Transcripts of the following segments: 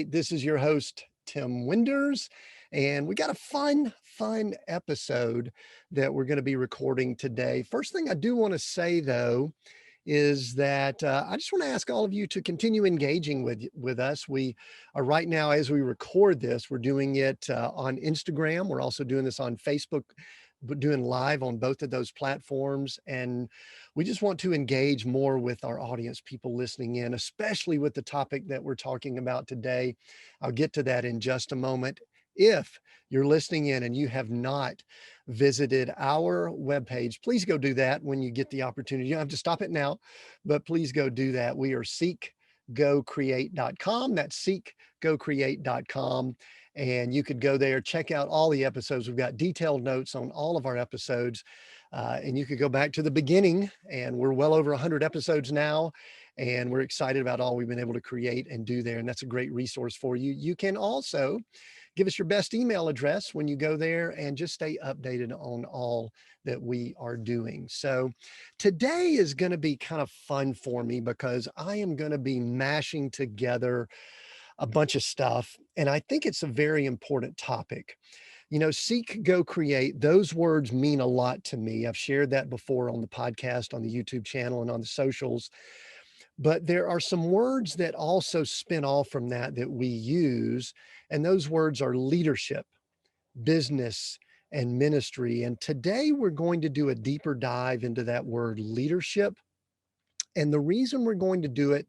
right. This is your host, Tim Winders, and we got a fun episode that we're going to be recording today. First thing I do want to say, though, is that I just want to ask all of you to continue engaging with us. We are right now, as we record this, we're doing it on Instagram. We're also doing this on Facebook, but doing live on both of those platforms. And we just want to engage more with our audience, people listening in, especially with the topic that we're talking about today. I'll get to that in just a moment. If you're listening in and you have not visited our webpage, please go do that when you get the opportunity. You don't have to stop it now, but please go do that. We are seekgocreate.com. That's seekgocreate.com. And you could go there, check out all the episodes. We've got detailed notes on all of our episodes. And you could go back to the beginning, and we're well over 100 episodes now. And we're excited about all we've been able to create and do there. And that's a great resource for you. You can also give us your best email address when you go there and just stay updated on all that we are doing. So today is going to be kind of fun for me because I am going to be mashing together a bunch of stuff. And I think it's a very important topic. You know, seek, go, create, those words mean a lot to me. I've shared that before on the podcast, on the YouTube channel, and on the socials. But there are some words that also spin off from that we use. And those words are leadership, business, and ministry. And today we're going to do a deeper dive into that word leadership. And the reason we're going to do it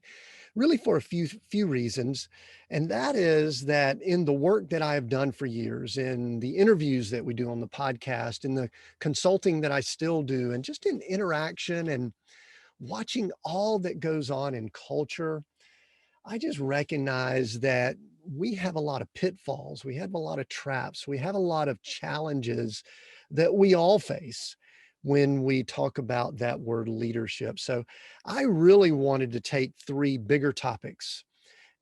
really for a few reasons. And that is that in the work that I have done for years, in the interviews that we do on the podcast, in the consulting that I still do, and just in interaction and watching all that goes on in culture, I just recognize that we have a lot of pitfalls. We have a lot of traps. We have a lot of challenges that we all face when we talk about that word leadership. So I really wanted to take three bigger topics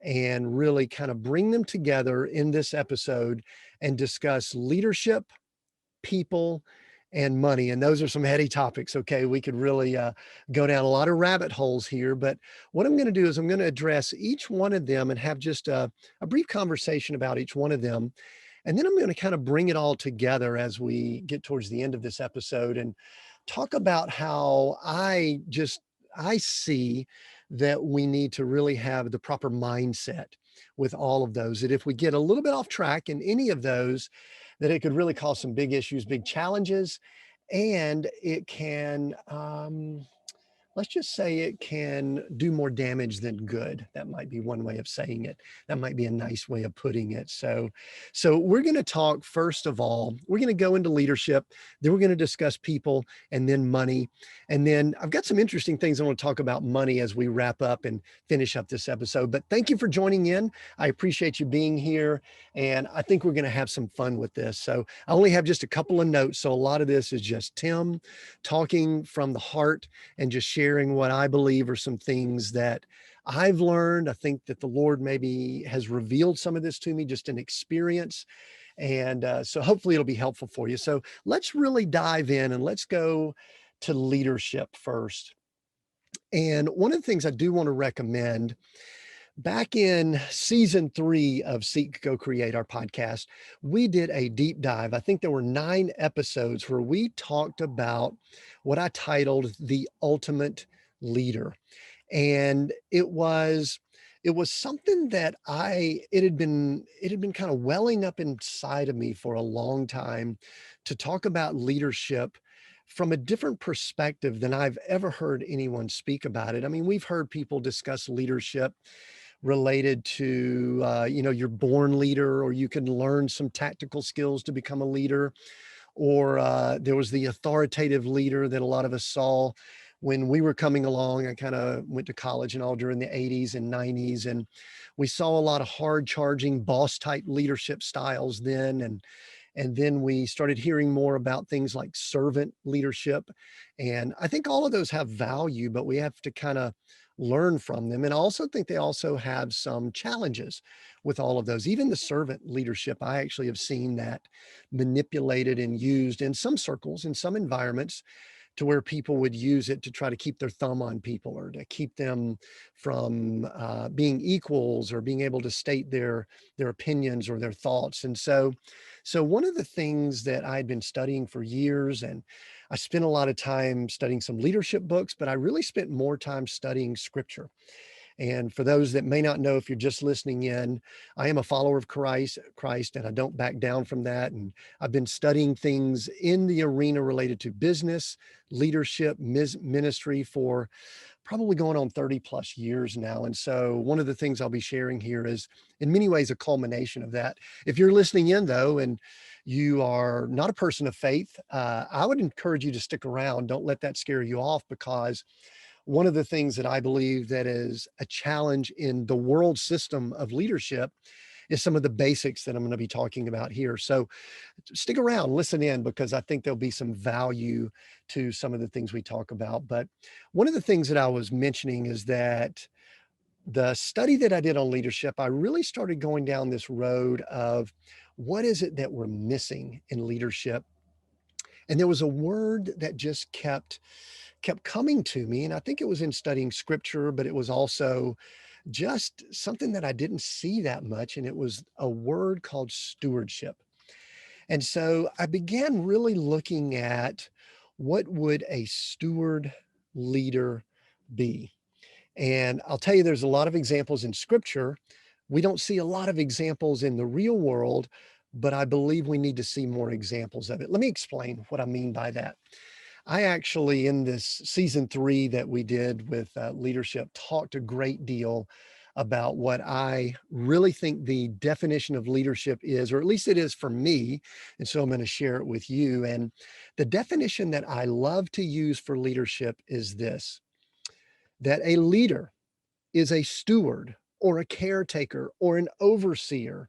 and really kind of bring them together in this episode and discuss leadership, people, and money. And those are some heady topics. Okay. We could really go down a lot of rabbit holes here. But what I'm going to do is I'm going to address each one of them and have just a brief conversation about each one of them. And then I'm going to kind of bring it all together as we get towards the end of this episode and talk about how I see that we need to really have the proper mindset with all of those, that if we get a little bit off track in any of those, that it could really cause some big issues, big challenges, and it can, let's just say it can do more damage than good. That might be one way of saying it. That might be a nice way of putting it. So we're going to talk, first of all, we're going to go into leadership, then we're going to discuss people, and then money. And then I've got some interesting things I want to talk about money as we wrap up and finish up this episode. But thank you for joining in. I appreciate you being here. And I think we're going to have some fun with this. So I only have just a couple of notes. So a lot of this is just Tim talking from the heart and just sharing what I believe are some things that I've learned. I think that the Lord maybe has revealed some of this to me just in experience. And so hopefully it'll be helpful for you. So let's really dive in and let's go to leadership first. And one of the things I do want to recommend, back in season 3 of Seek, Go, Create, our podcast, we did a deep dive. I think there were 9 episodes where we talked about what I titled The Ultimate Leader. And it was something that it had been kind of welling up inside of me for a long time to talk about leadership from a different perspective than I've ever heard anyone speak about it. I mean, we've heard people discuss leadership related to, you're born leader, or you can learn some tactical skills to become a leader. Or there was the authoritative leader that a lot of us saw when we were coming along. I kind of went to college and all during the 80s and 90s, and we saw a lot of hard charging boss type leadership styles then. And then we started hearing more about things like servant leadership. And I think all of those have value, but we have to kind of learn from them. And I also think they also have some challenges with all of those. Even the servant leadership, I actually have seen that manipulated and used in some circles, in some environments, to where people would use it to try to keep their thumb on people or to keep them from being equals or being able to state their opinions or their thoughts. And so one of the things that I'd been studying for years, and I spent a lot of time studying some leadership books, but I really spent more time studying scripture. And for those that may not know, if you're just listening in, I am a follower of Christ, and I don't back down from that. And I've been studying things in the arena related to business, leadership, ministry for probably going on 30 plus years now. And so one of the things I'll be sharing here is in many ways a culmination of that. If you're listening in though, and you are not a person of faith, I would encourage you to stick around. Don't let that scare you off, because one of the things that I believe that is a challenge in the world system of leadership is some of the basics that I'm going to be talking about here. So stick around, listen in, because I think there'll be some value to some of the things we talk about. But one of the things that I was mentioning is that the study that I did on leadership, I really started going down this road of what is it that we're missing in leadership. And there was a word that just kept coming to me. And I think it was in studying scripture, but it was also just something that I didn't see that much. And it was a word called stewardship. And so I began really looking at what would a steward leader be. And I'll tell you, there's a lot of examples in scripture. We don't see a lot of examples in the real world, but I believe we need to see more examples of it. Let me explain what I mean by that. I actually, in this season 3 that we did with leadership, talked a great deal about what I really think the definition of leadership is, or at least it is for me. And so I'm going to share it with you. And the definition that I love to use for leadership is this: that a leader is a steward or a caretaker or an overseer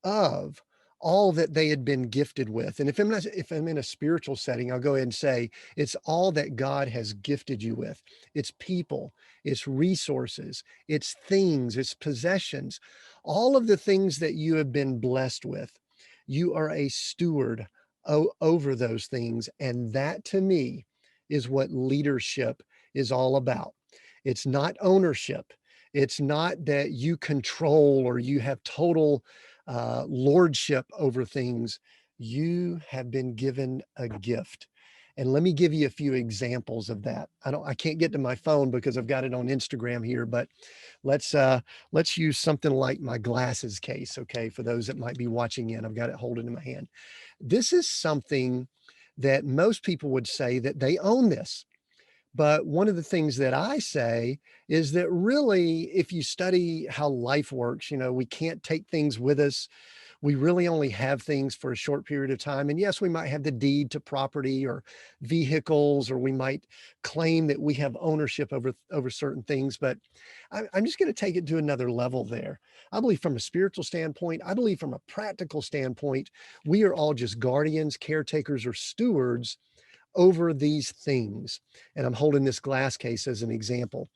of all that they had been gifted with. And if I'm in a spiritual setting, I'll go ahead and say it's all that God has gifted you with. It's people, it's resources, it's things, it's possessions, all of the things that you have been blessed with. You are a steward over those things. And that to me is what leadership is all about. It's not ownership. It's not that you control or you have total lordship over things. You have been given a gift. And let me give you a few examples of that. I can't get to my phone because I've got it on Instagram here, but let's use something like my glasses case. Okay. For those that might be watching in, I've got it holding in my hand. This is something that most people would say that they own this. But one of the things that I say is that really, if you study how life works, we can't take things with us. We really only have things for a short period of time. And yes, we might have the deed to property or vehicles, or we might claim that we have ownership over certain things. But I'm just going to take it to another level there. I believe from a spiritual standpoint, I believe from a practical standpoint, we are all just guardians, caretakers, or stewards over these things. And I'm holding this glass case as an example.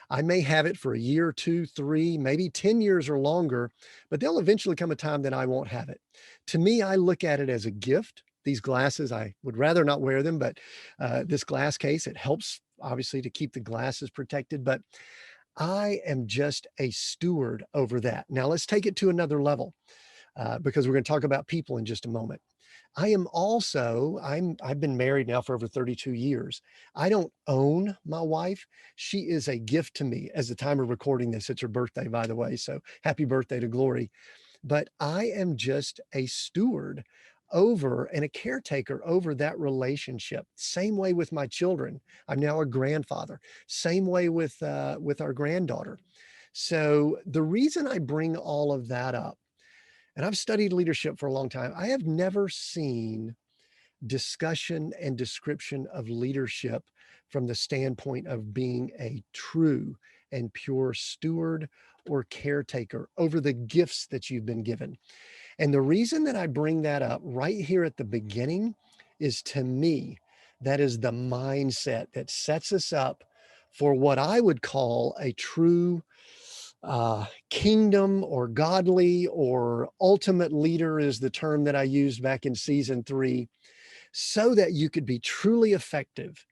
I may have it for a year, 2, 3, maybe 10 years or longer, but there'll eventually come a time that I won't have it. To me, I look at it as a gift. These glasses, I would rather not wear them, but this glass case, it helps obviously to keep the glasses protected, but I am just a steward over that. Now let's take it to another level because we're going to talk about people in just a moment. I've been married now for over 32 years. I don't own my wife. She is a gift to me. As the time of recording this, it's her birthday, by the way. So happy birthday to Glory. But I am just a steward over and a caretaker over that relationship. Same way with my children. I'm now a grandfather. Same way with our granddaughter. So the reason I bring all of that up, and I've studied leadership for a long time, I have never seen discussion and description of leadership from the standpoint of being a true and pure steward or caretaker over the gifts that you've been given. And the reason that I bring that up right here at the beginning is, to me, that is the mindset that sets us up for what I would call a true kingdom or godly or ultimate leader, is the term that I used back in season 3, so that you could be truly effective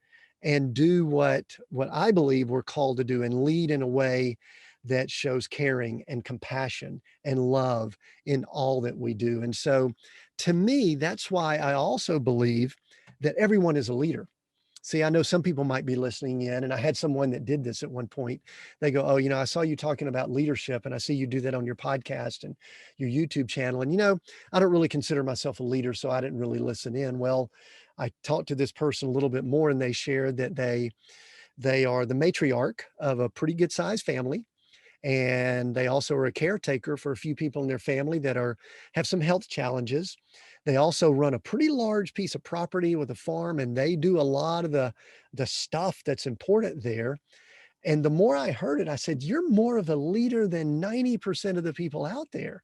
and do what I believe we're called to do and lead in a way that shows caring and compassion and love in all that we do. And so to me, that's why I also believe that everyone is a leader. See, I know some people might be listening in, and I had someone that did this at one point. They go, "Oh, I saw you talking about leadership, and I see you do that on your podcast and your YouTube channel. And, I don't really consider myself a leader, so I didn't really listen in." Well, I talked to this person a little bit more, and they shared that they are the matriarch of a pretty good sized family, and they also are a caretaker for a few people in their family that have some health challenges. They also run a pretty large piece of property with a farm, and they do a lot of the stuff that's important there. And the more I heard it, I said, "You're more of a leader than 90% of the people out there,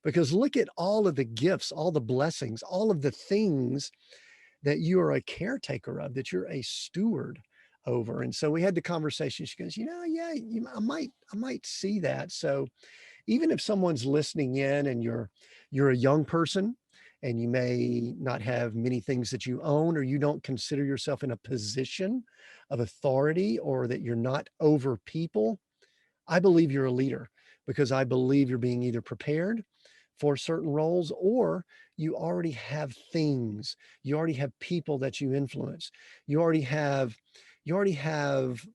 because look at all of the gifts, all the blessings, all of the things that you are a caretaker of, that you're a steward over." And so we had the conversation. She goes, "Yeah, I might see that." So even if someone's listening in and you're a young person and you may not have many things that you own, or you don't consider yourself in a position of authority, or that you're not over people, I believe you're a leader, because I believe you're being either prepared for certain roles, or you already have things, you already have people that you influence, you already have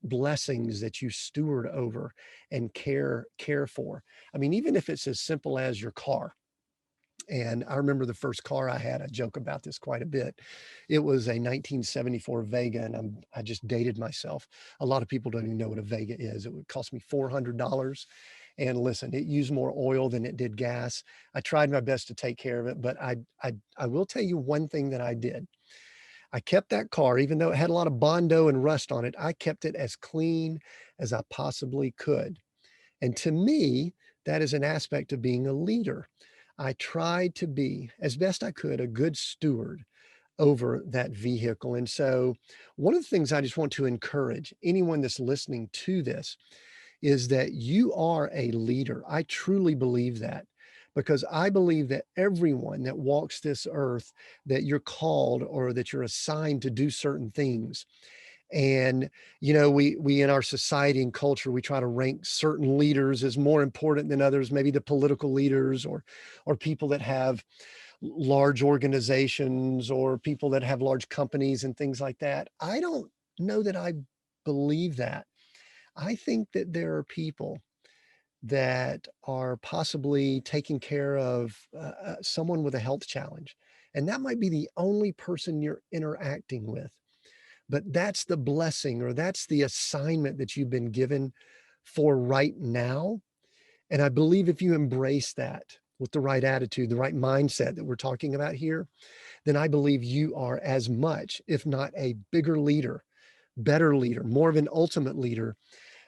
blessings that you steward over and care for. I mean, even if it's as simple as your car. And I remember the first car I had, I joke about this quite a bit. It was a 1974 Vega, and I just dated myself. A lot of people don't even know what a Vega is. It would cost me $400. And listen, it used more oil than it did gas. I tried my best to take care of it, but I will tell you one thing that I did. I kept that car, even though it had a lot of Bondo and rust on it. I kept it as clean as I possibly could. And to me, that is an aspect of being a leader. I tried to be, as best I could, a good steward over that vehicle. And so, one of the things I just want to encourage anyone that's listening to this is that you are a leader. I truly believe that, because I believe that everyone that walks this earth, that you're called or that you're assigned to do certain things. And we in our society and culture, we try to rank certain leaders as more important than others, maybe the political leaders, or people that have large organizations, or people that have large companies and things like that. I don't know that I believe that. I think that there are people that are possibly taking care of someone with a health challenge, and that might be the only person you're interacting with. But that's the blessing, or that's the assignment that you've been given for right now. And I believe if you embrace that with the right attitude, the right mindset that we're talking about here, then I believe you are as much, if not a bigger leader, better leader, more of an ultimate leader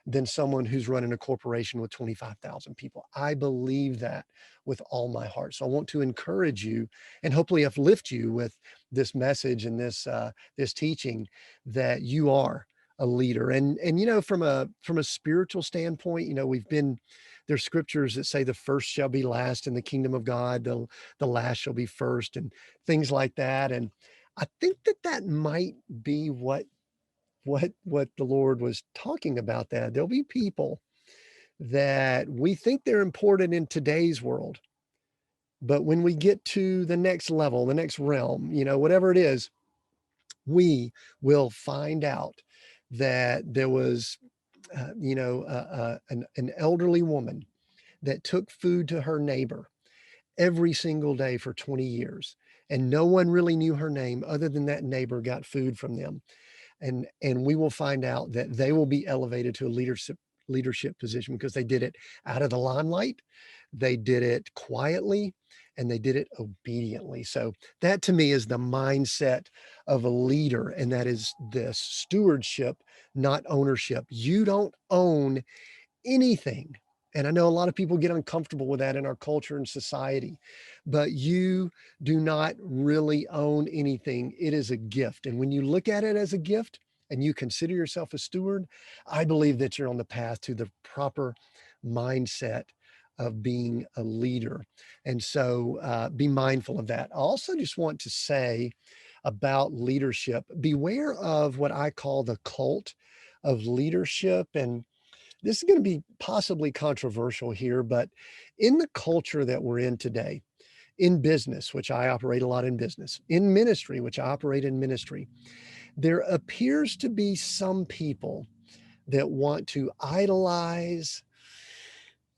than someone who's running a corporation with 25,000 people. I believe that with all my heart. So I want to encourage you and hopefully uplift you with this message and this teaching, that you are a leader. And from a spiritual standpoint, there's scriptures that say the first shall be last in the kingdom of God, the last shall be first, and things like that. And I think that might be what the Lord was talking about, that there'll be people that we think they're important in today's world, but when we get to the next level, the next realm, whatever it is, we will find out that there was, an elderly woman that took food to her neighbor every single day for 20 years. And no one really knew her name other than that neighbor got food from them. And we will find out that they will be elevated to a leadership position, because they did it out of the limelight, they did it quietly, and they did it obediently. So that to me is the mindset of a leader, and that is this: stewardship, not ownership. You don't own anything. And I know a lot of people get uncomfortable with that in our culture and society, but you do not really own anything. It is a gift. And when you look at it as a gift and you consider yourself a steward, I believe that you're on the path to the proper mindset of being a leader. And so be mindful of that. I also just want to say, about leadership. Beware of what I call the cult of leadership. And this is going to be possibly controversial here, but in the culture that we're in today, in business, which I operate a lot in business, in ministry, which I operate in ministry, there appears to be some people that want to idolize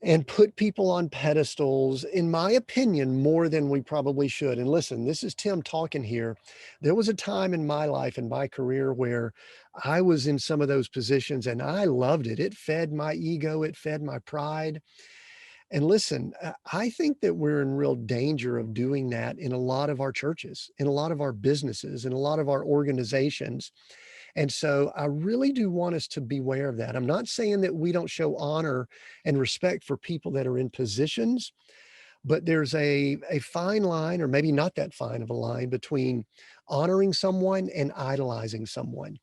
and put people on pedestals, in my opinion, more than we probably should. And listen, this is Tim talking here. There was a time in my life, in my career, where I was in some of those positions and I loved it. It fed my ego, it fed my pride. And listen, I think that we're in real danger of doing that in a lot of our churches, in a lot of our businesses, in a lot of our organizations. And so I really do want us to beware of that. I'm not saying that we don't show honor and respect for people that are in positions, but there's a fine line, or maybe not that fine of a line, between honoring someone and idolizing someone.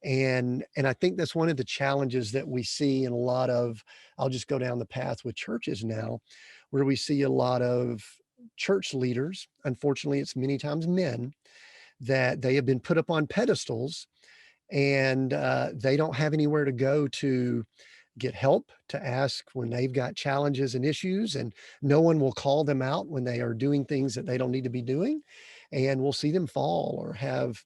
And I think that's one of the challenges that we see in a lot of, I'll just go down the path with churches now, where we see a lot of church leaders, unfortunately, it's many times men, that they have been put up on pedestals, and they don't have anywhere to go to get help, to ask when they've got challenges and issues, and no one will call them out when they are doing things that they don't need to be doing. And we'll see them fall or have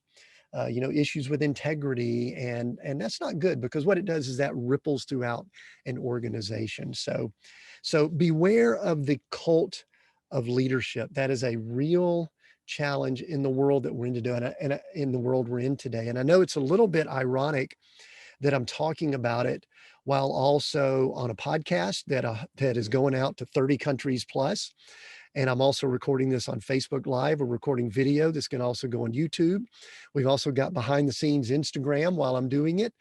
issues with integrity, and that's not good, because what it does is that ripples throughout an organization. So beware of the cult of leadership. That is a real challenge in the world that we're in today, and in the world we're in today. And I know it's a little bit ironic that I'm talking about it while also on a podcast that is going out to 30 countries plus. And I'm also recording this on Facebook Live. We're recording video that's going to also go on YouTube. We've also got behind the scenes Instagram while I'm doing it.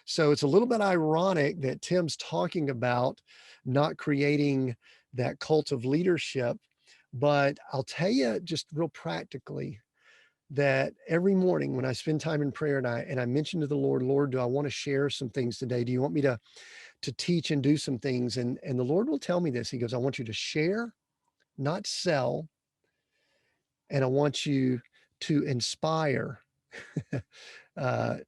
So it's a little bit ironic that Tim's talking about not creating that cult of leadership. But I'll tell you just real practically that every morning when I spend time in prayer and I mention to the Lord, Lord, do I want to share some things today? Do you want me to teach and do some things? And the Lord will tell me this. He goes, I want you to share, not sell, and I want you to inspire,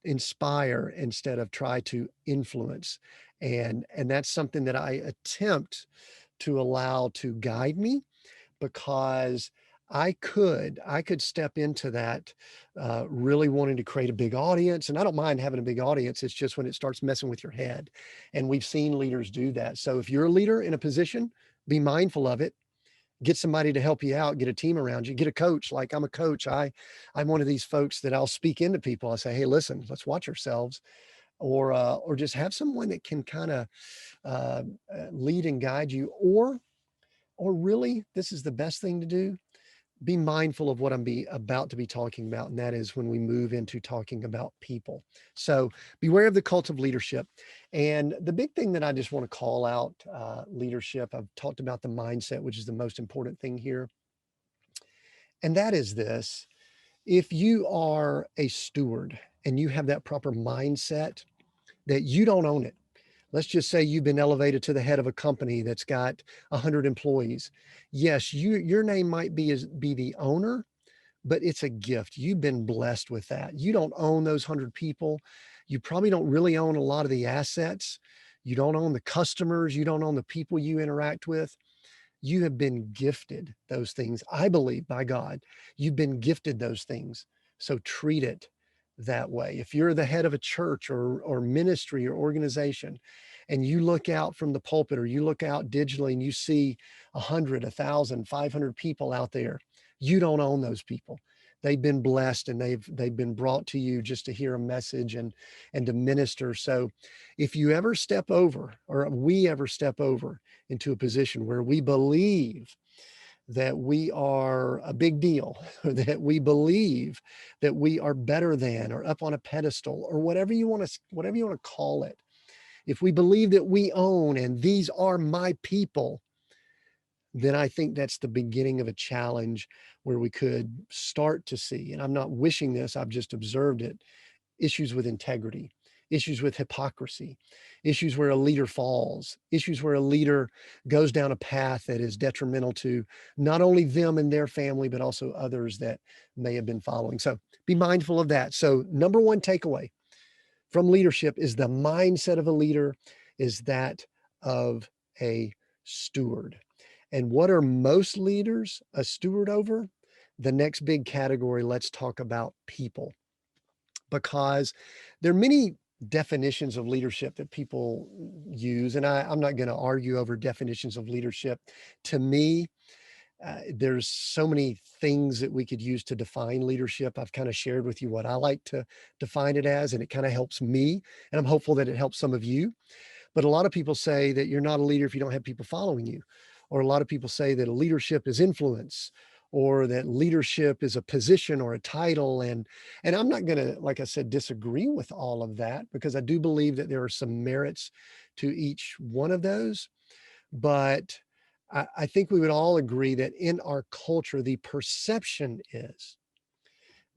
inspire instead of try to influence. And that's something that I attempt to allow to guide me, because I could step into that, really wanting to create a big audience. And I don't mind having a big audience. It's just when it starts messing with your head. And we've seen leaders do that. So if you're a leader in a position, be mindful of it. Get somebody to help you out, get a team around you, get a coach. Like I'm a coach. I'm one of these folks that I'll speak into people. I say, hey, listen, let's watch ourselves, or just have someone that can kind of lead and guide you, or really, this is the best thing to do. Be mindful of what about to be talking about, and that is when we move into talking about people. So beware of the cult of leadership. And the big thing that I just want to call out, leadership, I've talked about the mindset, which is the most important thing here. And that is this: if you are a steward and you have that proper mindset, that you don't own it. Let's just say you've been elevated to the head of a company that's got 100 employees. Yes, your name might be the owner, but it's a gift. You've been blessed with that. You don't own those 100 people. You probably don't really own a lot of the assets. You don't own the customers. You don't own the people you interact with. You have been gifted those things. I believe, by God, you've been gifted those things. So treat it that way. If you're the head of a church or ministry or organization, and you look out from the pulpit, or you look out digitally and you see 100, 1,000, 500 people out there, you don't own those people. They've been blessed, and they've been brought to you just to hear a message and to minister. So if you ever step over, or we ever step over into a position where we believe that we are a big deal, or that we believe that we are better than, or up on a pedestal, or whatever you want to call it. If we believe that we own and these are my people, then I think that's the beginning of a challenge where we could start to see, and I'm not wishing this, I've just observed it, issues with integrity, issues with hypocrisy, issues where a leader falls, issues where a leader goes down a path that is detrimental to not only them and their family, but also others that may have been following. So be mindful of that. So, number one takeaway from leadership is the mindset of a leader is that of a steward. And what are most leaders a steward over? The next big category, let's talk about people, because there are many definitions of leadership that people use. And I'm not going to argue over definitions of leadership. To me, there's so many things that we could use to define leadership. I've kind of shared with you what I like to define it as, and it kind of helps me. And I'm hopeful that it helps some of you. But a lot of people say that you're not a leader if you don't have people following you. Or a lot of people say that a leadership is influence, or that leadership is a position or a title. And I'm not going to, like I said, disagree with all of that, because I do believe that there are some merits to each one of those. But I think we would all agree that in our culture, the perception is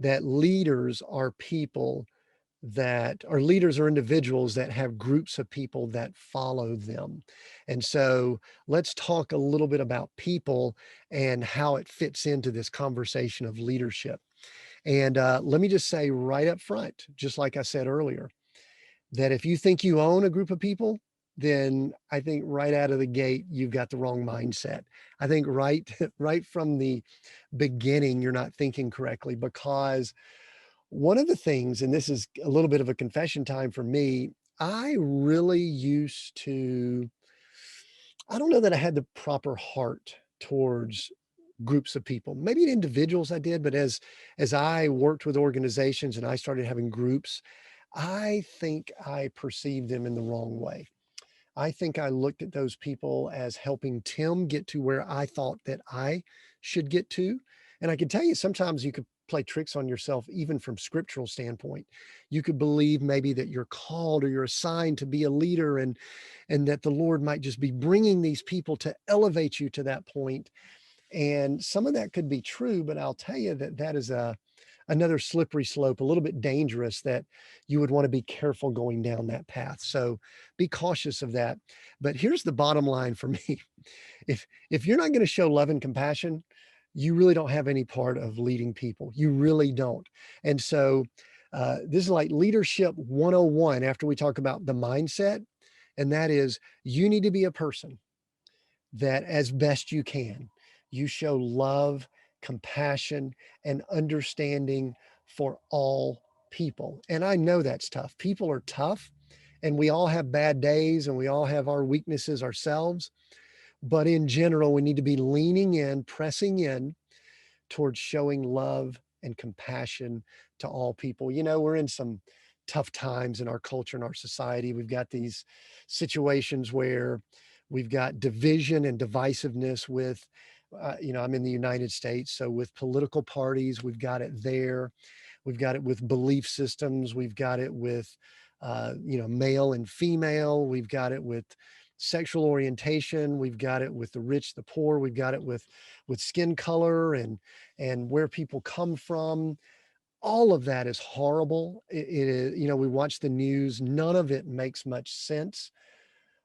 that leaders are people that are leaders or individuals that have groups of people that follow them. And so let's talk a little bit about people and how it fits into this conversation of leadership. And let me just say right up front, just like I said earlier, that if you think you own a group of people, then I think right out of the gate, you've got the wrong mindset. I think right from the beginning, you're not thinking correctly, because one of the things, and this is a little bit of a confession time for me, I really used to, I don't know that I had the proper heart towards groups of people. Maybe individuals I did, but as I worked with organizations and I started having groups, I think I perceived them in the wrong way. I think I looked at those people as helping Tim get to where I thought that I should get to. And I can tell you, sometimes you could play tricks on yourself, even from scriptural standpoint. You could believe maybe that you're called or you're assigned to be a leader, and that the Lord might just be bringing these people to elevate you to that point. And some of that could be true, but I'll tell you that that is another slippery slope, a little bit dangerous, that you would want to be careful going down that path. So be cautious of that. But here's the bottom line for me. If you're not going to show love and compassion, you really don't have any part of leading people. You really don't. And so this is like leadership 101 after we talk about the mindset. And that is, you need to be a person that, as best you can, you show love, compassion, and understanding for all people. And I know that's tough. People are tough, and we all have bad days, and we all have our weaknesses ourselves. But in general, we need to be leaning in, pressing in towards showing love and compassion to all people. You know, we're in some tough times in our culture and our society. We've got these situations where we've got division and divisiveness with, I'm in the United States. So with political parties, we've got it there. We've got it with belief systems. We've got it with, male and female. We've got it with sexual orientation. We've got it with the rich, the poor. We've got it with skin color and where people come from. All of that is horrible. It is, we watch the news. None of it makes much sense.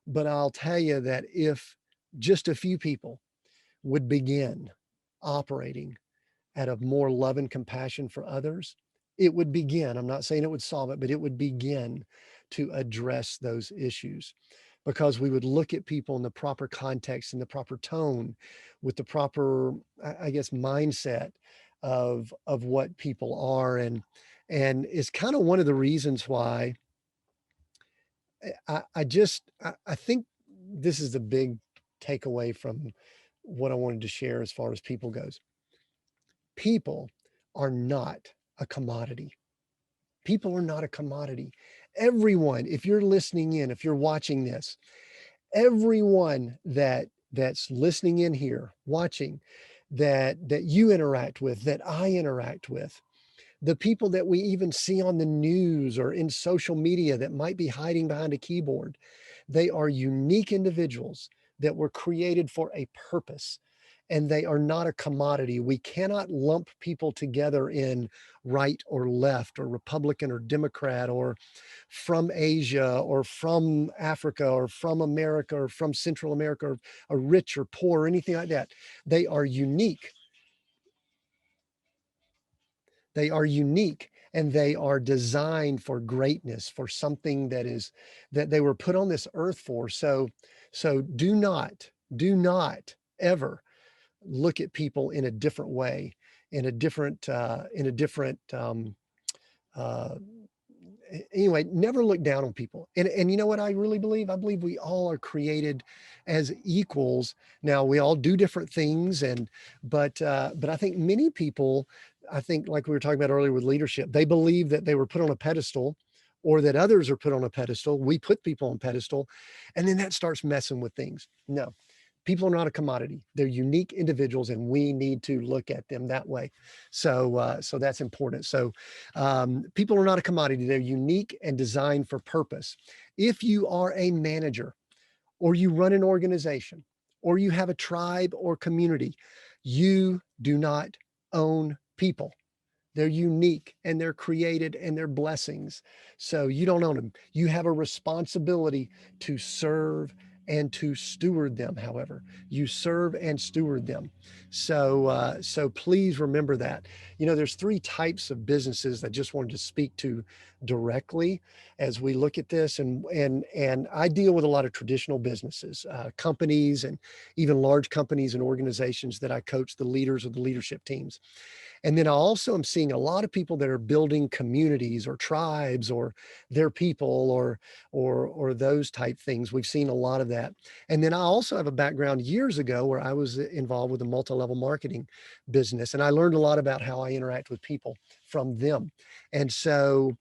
But I'll tell you that if just a few people would begin operating out of more love and compassion for others, it would begin. I'm not saying it would solve it, but it would begin to address those issues, because we would look at people in the proper context and the proper tone, with the proper, I guess, mindset of what people are. And it's kind of one of the reasons why I think this is the big takeaway from what I wanted to share as far as people goes. People are not a commodity. People are not a commodity. Everyone, if you're listening in, if you're watching this, everyone that's listening in here, watching, that you interact with, that I interact with, the people that we even see on the news or in social media that might be hiding behind a keyboard, they are unique individuals that were created for a purpose. and they are not a commodity. We cannot lump people together in right or left or Republican or Democrat or from Asia or from Africa or from America or from Central America or rich or poor or anything like that. They are unique. They are unique and they are designed for greatness, for something that they were put on this earth for. So do not ever look at people in a different way, in a different uh, anyway, never look down on people. And you know what I really believe? I believe we all are created as equals. Now we all do different things, and but I think many people, I think like we were talking about earlier with leadership, they believe that they were put on a pedestal, or that others are put on a pedestal. We put people on pedestal, and then that starts messing with things. No, people are not a commodity. They're unique individuals, and we need to look at them that way. So that's important. So people are not a commodity. They're unique and designed for purpose. If you are a manager, or you run an organization, or you have a tribe or community, you do not own people. They're unique and they're created and they're blessings. So you don't own them. You have a responsibility to serve and to steward them. However, you serve and steward them. So please remember that. You know, there's three types of businesses that I just wanted to speak to directly as we look at this. And I deal with a lot of traditional businesses, companies, and even large companies and organizations that I coach the leaders of the leadership teams. And then I also am seeing a lot of people that are building communities or tribes or their people or those type things. We've seen a lot of that. And then I also have a background years ago where I was involved with a multi-level marketing business, and I learned a lot about how I interact with people from them. And so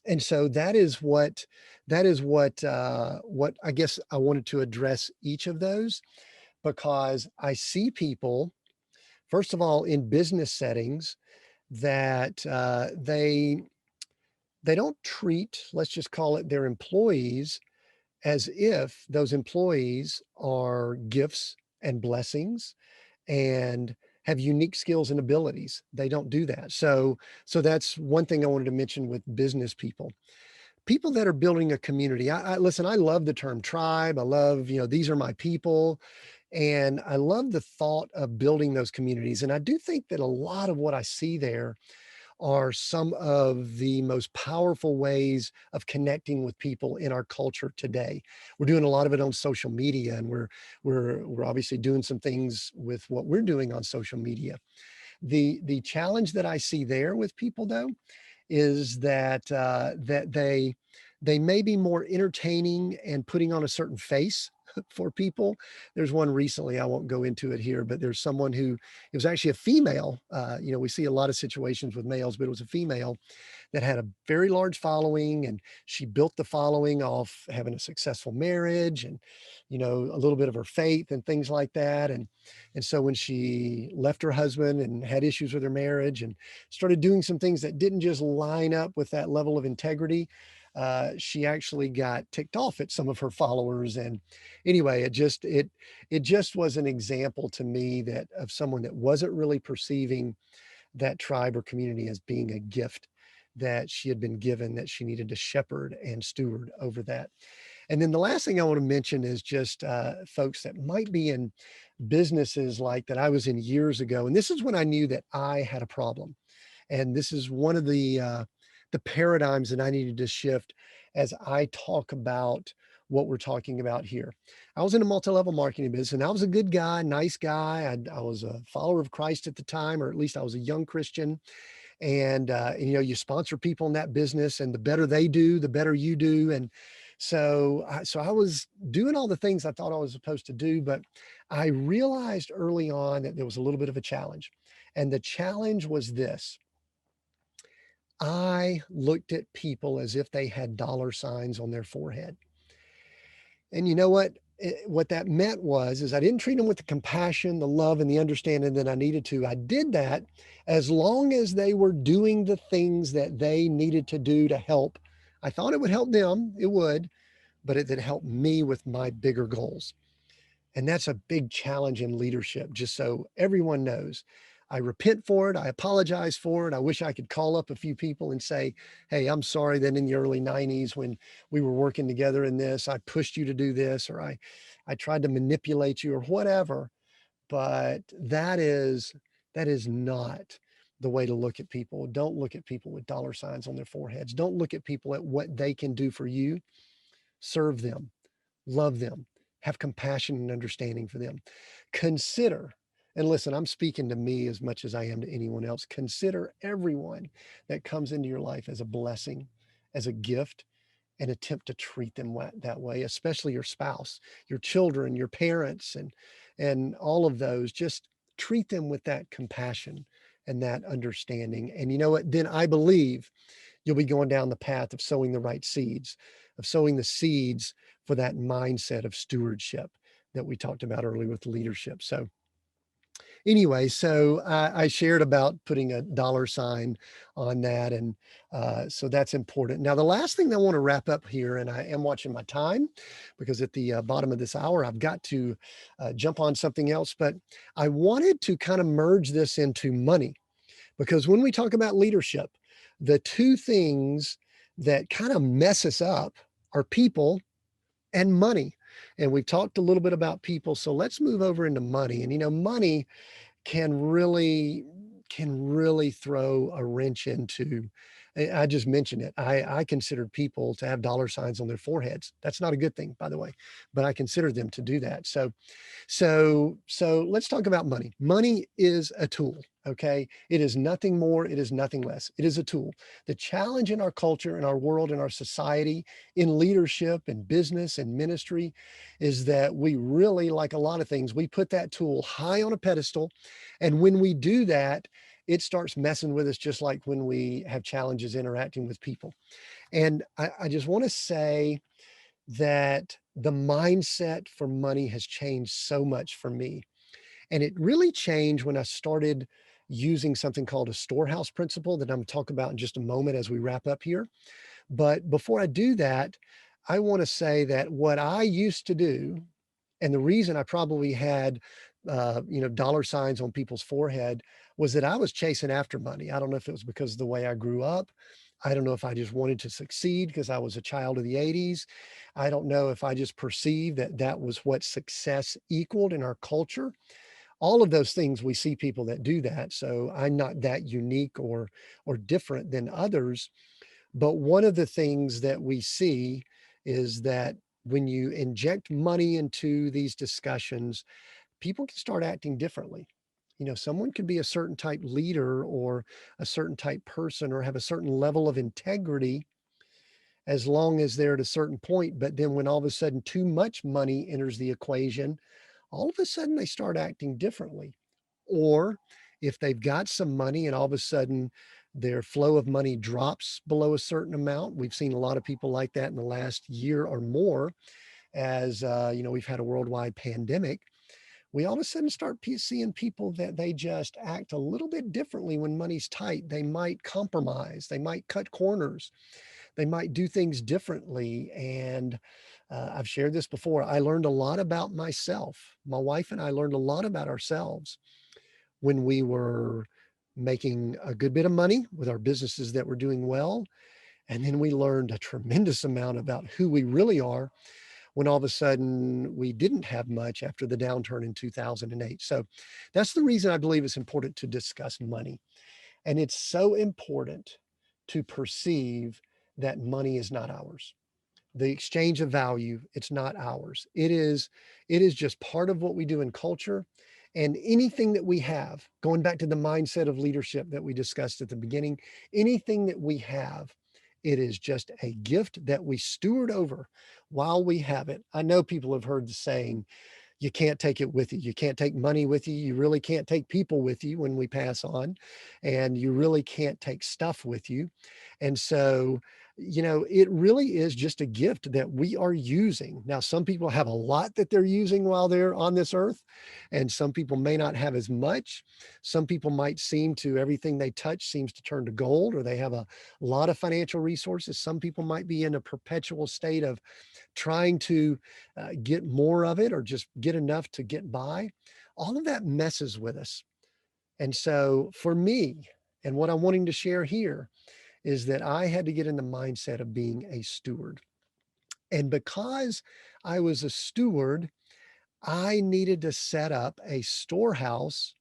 that is what I guess I wanted to address each of those, because I see people, first of all, in business settings, that they don't treat, let's just call it, their employees as if those employees are gifts and blessings and have unique skills and abilities. They don't do that. So that's one thing I wanted to mention with business people. People that are building a community. I listen, I love the term tribe. I love, these are my people. And I love the thought of building those communities. And I do think that a lot of what I see there are some of the most powerful ways of connecting with people in our culture today. We're doing a lot of it on social media, and we're obviously doing some things with what we're doing on social media. The challenge that I see there with people, though, is that they may be more entertaining and putting on a certain face for people. There's one recently, I won't go into it here, but there's someone who, it was actually a female. We see a lot of situations with males, but it was a female that had a very large following, and she built the following off having a successful marriage and, a little bit of her faith and things like that. And so when she left her husband and had issues with her marriage and started doing some things that didn't just line up with that level of integrity, she actually got ticked off at some of her followers. And anyway, it just was an example to me that of someone that wasn't really perceiving that tribe or community as being a gift that she had been given, that she needed to shepherd and steward over that. And then the last thing I want to mention is just folks that might be in businesses like that I was in years ago. And this is when I knew that I had a problem. And this is one of the paradigms that I needed to shift as I talk about what we're talking about here. I was in a multi-level marketing business, and I was a good guy, nice guy. I was a follower of Christ at the time, or at least I was a young Christian. And you sponsor people in that business, and the better they do, the better you do. And so I was doing all the things I thought I was supposed to do, but I realized early on that there was a little bit of a challenge. And the challenge was this: I looked at people as if they had dollar signs on their forehead. And you know what? What that meant is I didn't treat them with the compassion, the love, and the understanding that I needed to. I did that as long as they were doing the things that they needed to do to help. I thought it would help them. It would, but it did help me with my bigger goals. And that's a big challenge in leadership, just so everyone knows. I repent for it. I apologize for it. I wish I could call up a few people and say, hey, I'm sorry that in the early 90s when we were working together in this, I pushed you to do this, or I tried to manipulate you or whatever. But that is not the way to look at people. Don't look at people with dollar signs on their foreheads. Don't look at people at what they can do for you. Serve them, love them, have compassion and understanding for them. Consider, and listen, I'm speaking to me as much as I am to anyone else. Consider everyone that comes into your life as a blessing, as a gift, and attempt to treat them that way, especially your spouse, your children, your parents, and all of those. Just treat them with that compassion and that understanding. And you know what? Then I believe you'll be going down the path of sowing the right seeds, of sowing the seeds for that mindset of stewardship that we talked about earlier with leadership. So anyway, so I shared about putting a dollar sign on that. And so that's important. Now, the last thing that I want to wrap up here, and I am watching my time because at the bottom of this hour, I've got to jump on something else, but I wanted to kind of merge this into money because when we talk about leadership, the two things that kind of mess us up are people and money. And we've talked a little bit about people. So let's move over into money. And, money can really throw a wrench into. I just mentioned it. I considered people to have dollar signs on their foreheads. That's not a good thing, by the way, but I consider them to do that. So let's talk about money. Money is a tool. Okay. It is nothing more. It is nothing less. It is a tool. The challenge in our culture, in our world, in our society, in leadership and business and ministry is that we really, like a lot of things, we put that tool high on a pedestal. And when we do that, it starts messing with us, just like when we have challenges interacting with people. And I just want to say that the mindset for money has changed so much for me. And it really changed when I started using something called a storehouse principle that I'm going to talk about in just a moment as we wrap up here. But before I do that, I want to say that what I used to do, and the reason I probably had, dollar signs on people's forehead was that I was chasing after money. I don't know if it was because of the way I grew up. I don't know if I just wanted to succeed because I was a child of the 80s. I don't know if I just perceived that that was what success equaled in our culture. All of those things, we see people that do that. So I'm not that unique or different than others. But one of the things that we see is that when you inject money into these discussions, people can start acting differently. Someone could be a certain type leader or a certain type person or have a certain level of integrity as long as they're at a certain point. But then when all of a sudden too much money enters the equation, all of a sudden they start acting differently. Or if they've got some money and all of a sudden their flow of money drops below a certain amount, we've seen a lot of people like that in the last year or more as, we've had a worldwide pandemic. We all of a sudden start seeing people that they just act a little bit differently when money's tight. They might compromise, they might cut corners, they might do things differently. And I've shared this before. I learned a lot about myself. My wife and I learned a lot about ourselves when we were making a good bit of money with our businesses that were doing well. And then we learned a tremendous amount about who we really are when all of a sudden we didn't have much after the downturn in 2008. So that's the reason I believe it's important to discuss money. And it's so important to perceive that money is not ours. The exchange of value, it's not ours. It is just part of what we do in culture. And anything that we have, going back to the mindset of leadership that we discussed at the beginning, anything that we have, it is just a gift that we steward over while we have it. I know people have heard the saying, you can't take it with you. You can't take money with you. You really can't take people with you when we pass on, and you really can't take stuff with you. And so it really is just a gift that we are using. Now, some people have a lot that they're using while they're on this earth, and some people may not have as much. Some people might seem to, everything they touch seems to turn to gold, or they have a lot of financial resources. Some people might be in a perpetual state of trying to get more of it or just get enough to get by. All of that messes with us. And so for me, and what I'm wanting to share here is that I had to get in the mindset of being a steward. And because I was a steward, I needed to set up a storehouse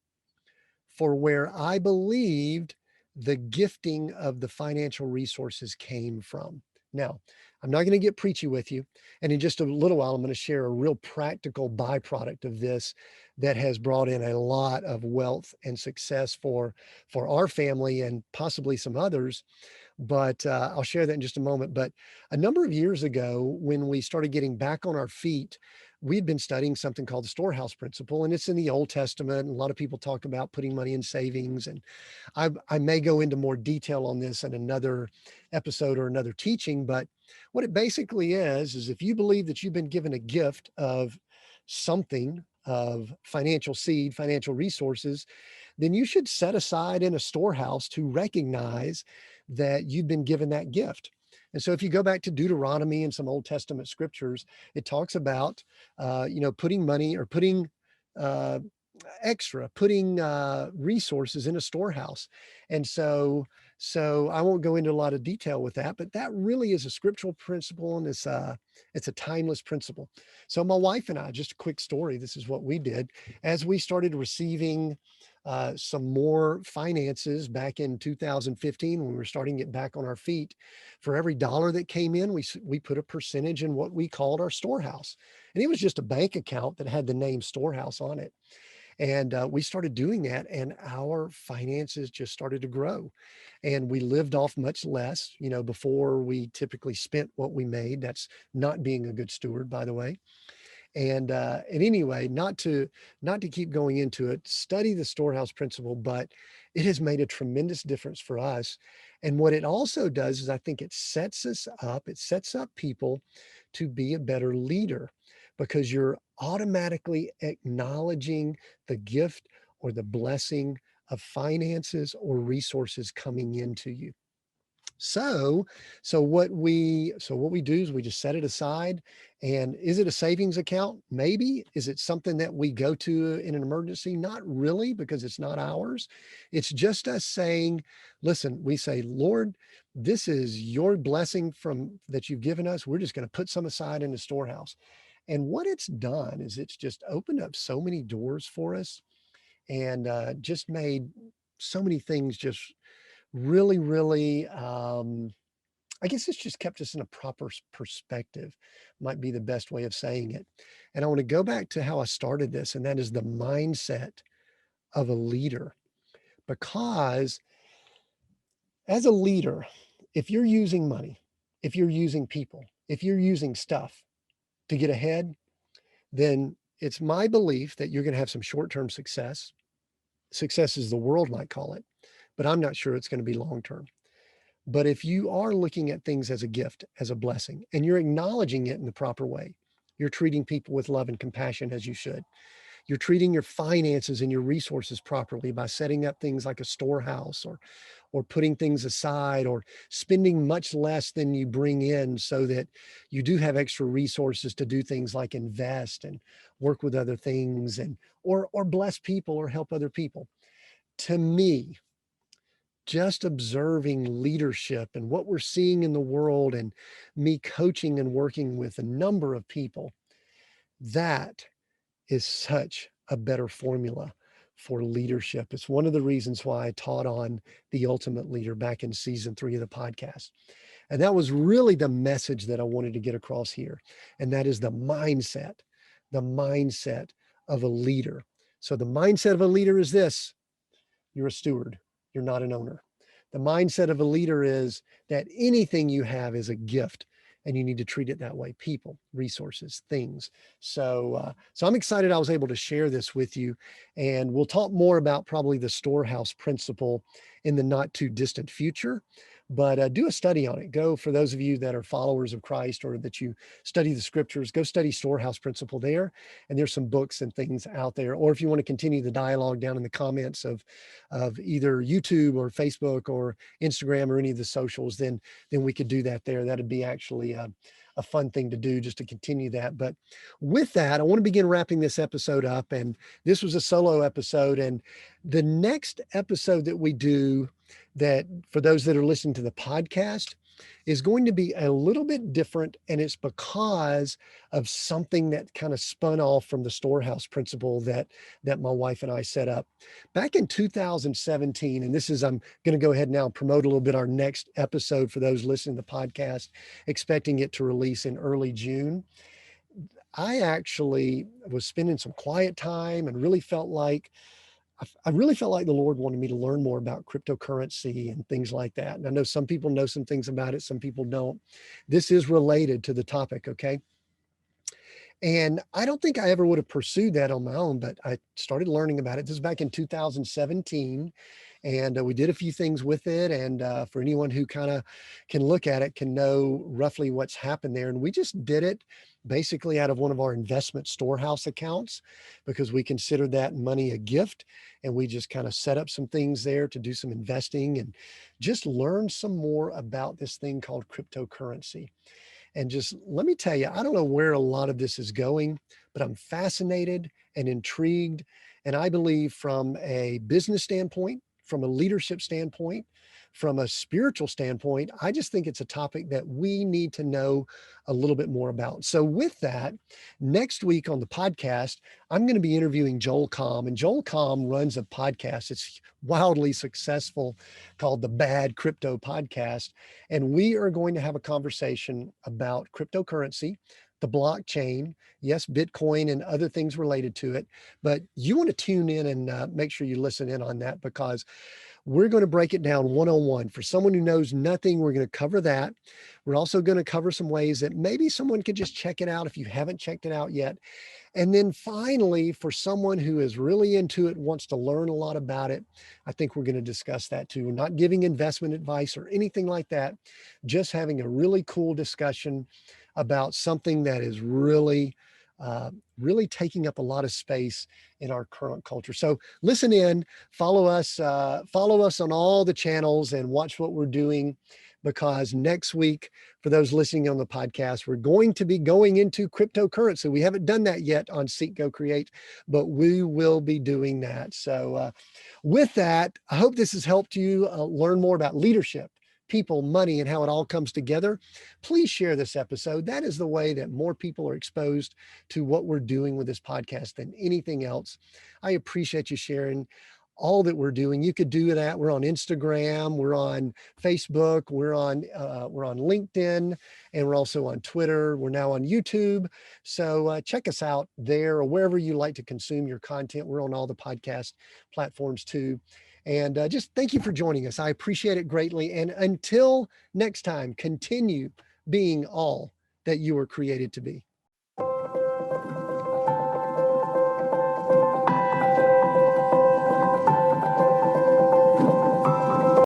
for where I believed the gifting of the financial resources came from. Now, I'm not going to get preachy with you. And in just a little while, I'm going to share a real practical byproduct of this that has brought in a lot of wealth and success for our family and possibly some others. But I'll share that in just a moment. But a number of years ago, when we started getting back on our feet, we'd been studying something called the storehouse principle, and it's in the Old Testament. And a lot of people talk about putting money in savings. And I may go into more detail on this in another episode or another teaching. But what it basically is if you believe that you've been given a gift of something, of financial seed, financial resources, then you should set aside in a storehouse to recognize that you've been given that gift. And so if you go back to Deuteronomy and some Old Testament scriptures, it talks about, putting money or putting uh, putting resources in a storehouse. And so I won't go into a lot of detail with that, but that really is a scriptural principle, and it's a timeless principle. So my wife and I, just a quick story, this is what we did as we started receiving some more finances back in 2015 when we were starting to get back on our feet. For every dollar that came in, we put a percentage in what we called our storehouse, and it was just a bank account that had the name storehouse on it. And we started doing that, and our finances just started to grow. And we lived off much less, before we typically spent what we made. That's not being a good steward, by the way. And anyway, not to keep going into it, study the storehouse principle, but it has made a tremendous difference for us. And what it also does is I think it sets us up, it sets up people to be a better leader, because you're automatically acknowledging the gift or the blessing of finances or resources coming into you. So, so what we do is we just set it aside. And is it a savings account? Maybe. Is it something that we go to in an emergency? Not really, because it's not ours. It's just us saying, listen, we say, Lord, this is your blessing from that you've given us. We're just going to put some aside in the storehouse. And what it's done is it's just opened up so many doors for us, and just made so many things just really, really, I guess it's just kept us in a proper perspective, might be the best way of saying it. And I want to go back to how I started this, and that is the mindset of a leader. Because as a leader, if you're using money, if you're using people, if you're using stuff to get ahead, then it's my belief that you're going to have some short-term success. Success as the world might call it, but I'm not sure it's going to be long-term. But if you are looking at things as a gift, as a blessing, and you're acknowledging it in the proper way, you're treating people with love and compassion as you should. You're treating your finances and your resources properly by setting up things like a storehouse, or putting things aside, or spending much less than you bring in so that you do have extra resources to do things like invest and work with other things, and or bless people or help other people. To me, just observing leadership and what we're seeing in the world, and me coaching and working with a number of people, that is such a better formula for leadership. It's one of the reasons why I taught on The Ultimate Leader back in season 3 of the podcast. And that was really the message that I wanted to get across here. And that is the mindset of a leader. So the mindset of a leader is this: you're a steward, you're not an owner. The mindset of a leader is that anything you have is a gift, and you need to treat it that way: people, resources, things. So I'm excited I was able to share this with you, and we'll talk more about probably the storehouse principle in the not too distant future. but do a study on it. Go, for those of you that are followers of Christ or that you study the scriptures, go study Storehouse Principle there. And there's some books and things out there. Or if you want to continue the dialogue down in the comments of either YouTube or Facebook or Instagram or any of the socials, then we could do that there. That'd be actually a fun thing to do, just to continue that. But with that, I want to begin wrapping this episode up. And this was a solo episode. And the next episode that we do, that for those that are listening to the podcast, is going to be a little bit different. And it's because of something that kind of spun off from the Storehouse Principle that my wife and I set up back in 2017. And this is, I'm going to go ahead now and promote a little bit our next episode for those listening to the podcast, expecting it to release in early June. I actually was spending some quiet time and really felt like I really felt like the Lord wanted me to learn more about cryptocurrency and things like that. And I know some people know some things about it, some people don't. This is related to the topic, okay? And I don't think I ever would have pursued that on my own, but I started learning about it. This is back in 2017. And we did a few things with it. And for anyone who kind of can look at it, can know roughly what's happened there. And we just did it basically out of one of our investment storehouse accounts, because we considered that money a gift. And we just kind of set up some things there to do some investing and just learn some more about this thing called cryptocurrency. And just let me tell you, I don't know where a lot of this is going, but I'm fascinated and intrigued. And I believe from a business standpoint, from a leadership standpoint, from a spiritual standpoint, I just think it's a topic that we need to know a little bit more about. So with that, next week on the podcast, I'm going to be interviewing Joel Comm. And Joel Comm runs a podcast. It's wildly successful, called the Bad Crypto Podcast. And we are going to have a conversation about cryptocurrency, the blockchain, yes, Bitcoin and other things related to it. But you want to tune in and make sure you listen in on that, because we're going to break it down 101. For someone who knows nothing, we're going to cover that. We're also going to cover some ways that maybe someone could just check it out if you haven't checked it out yet. And then finally, for someone who is really into it, wants to learn a lot about it, I think we're going to discuss that too. We're not giving investment advice or anything like that, just having a really cool discussion about something that is really taking up a lot of space in our current culture. So listen in, follow us on all the channels and watch what we're doing, because next week, for those listening on the podcast, we're going to be going into cryptocurrency. We haven't done that yet on Seek, Go, Create, but we will be doing that. So with that, I hope this has helped you learn more about leadership, people, money, and how it all comes together. Please share this episode. That is the way that more people are exposed to what we're doing with this podcast than anything else. I appreciate you sharing all that we're doing. You could do that. We're on Instagram, we're on Facebook, we're on LinkedIn, and we're also on Twitter. We're now on YouTube. So check us out there or wherever you like to consume your content. We're on all the podcast platforms too. And just thank you for joining us. I appreciate it greatly. And until next time, continue being all that you were created to be.